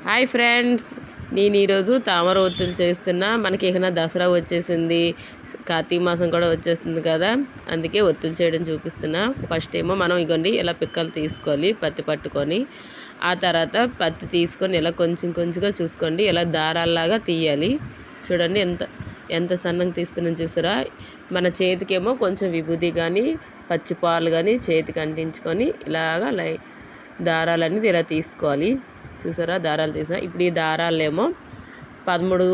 Hi friends, నేను ఈరోజు తామర ఒత్తులు చేస్తున్నా. మనకి ఏమైనా దసరా వచ్చేసింది, కార్తీక మాసం కూడా వచ్చేస్తుంది కదా, అందుకే ఒత్తులు చేయడం చూపిస్తున్నా. ఫస్ట్ ఏమో మనం ఇగోండి ఇలా పిక్కలు తీసుకోవాలి, పత్తి పట్టుకొని. ఆ తర్వాత పత్తి తీసుకొని ఇలా కొంచెం కొంచెంగా చూసుకోండి, ఇలా దారాల్లాగా తీయాలి. చూడండి ఎంత సన్నంగా తీస్తున్నాం చూసారా. మన చేతికేమో కొంచెం విభూది కానీ పచ్చిపాలు కానీ చేతికి అంటించుకొని ఇలాగా దారాలనేది ఇలా తీసుకోవాలి. చూసారా, దారాలు తీసా. ఇప్పుడు ఈ దారాలేమో 13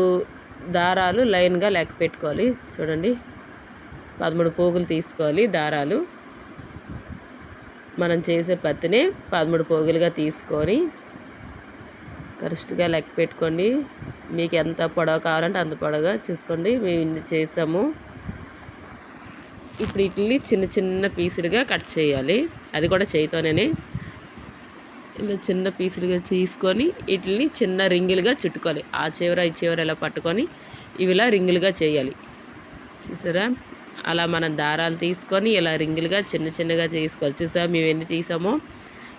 దారాలు లైన్గా లెక్క పెట్టుకోవాలి. చూడండి, 13 పోగులు తీసుకోవాలి దారాలు. మనం చేసే పత్తిని 13 పోగులుగా తీసుకొని కరెక్ట్గా లెక్క పెట్టుకోండి. మీకు ఎంత పొడవు కావాలంటే అంత పొడవుగా చూసుకోండి. మేము ఇన్ని చేసాము. ఇప్పుడు వీటిని చిన్న చిన్న పీసులుగా కట్ చేయాలి, అది కూడా చేయితోనే. ఇలా చిన్న పీసులుగా తీసుకొని వీటిని చిన్న రింగులుగా చుట్టుకోవాలి. ఆ చివర ఈ చివర ఇలా పట్టుకొని ఇవి ఇలా రింగులుగా చేయాలి. చూసారా, అలా మనం దారాలు తీసుకొని ఇలా రింగులుగా చిన్న చిన్నగా చేసుకోవాలి. చూసారా, మేము ఎన్ని తీసామో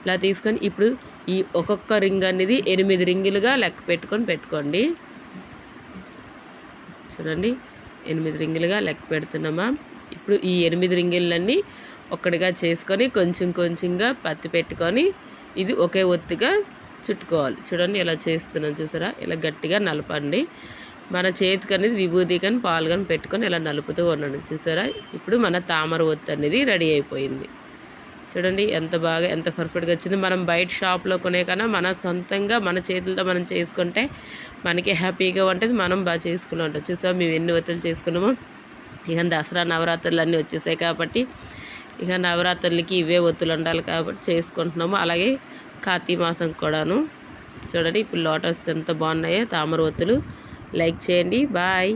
ఇలా తీసుకొని ఇప్పుడు ఈ ఒక్కొక్క రింగ్ అనేది 8 రింగులుగా లెక్క పెట్టుకోండి. చూడండి, 8 రింగులుగా లెక్క పెడుతున్నామా. ఇప్పుడు ఈ 8 రింగులన్నీ ఒక్కడిగా చేసుకొని కొంచెం కొంచెంగా పత్తి పెట్టుకొని ఇది ఒకే ఒత్తిగా చుట్టుకోవాలి. చూడండి, ఇలా చేస్తున్నాం చూసారా. ఇలా గట్టిగా నలపండి. మన చేతికి అనేది విభూది కానీ పాలు కానీ పెట్టుకొని ఇలా నలుపుతూ ఉన్నాను చూసారా. ఇప్పుడు మన తామర ఒత్తి అనేది రెడీ అయిపోయింది. చూడండి ఎంత పర్ఫెక్ట్గా వచ్చింది. మనం బయట షాప్లో కొనే కన్నా మన సొంతంగా మన చేతులతో మనం చేసుకుంటే మనకి హ్యాపీగా ఉంటుంది, మనం బాగా చేసుకుని ఉంటాం. చూసారా, మేము ఎన్ని ఒత్తులు చేసుకున్నామో. ఇక దసరా నవరాత్రులు అన్నీ వచ్చేసాయి కాబట్టి ఇక నవరాత్రులకి ఇవే ఒత్తులు ఉండాలి కాబట్టి చేసుకుంటున్నాము. అలాగే కార్తీక మాసం కూడాను. చూడండి, ఇప్పుడు లోటస్ ఎంత బాగున్నాయో తామర ఒత్తులు. లైక్ చేయండి. బాయ్.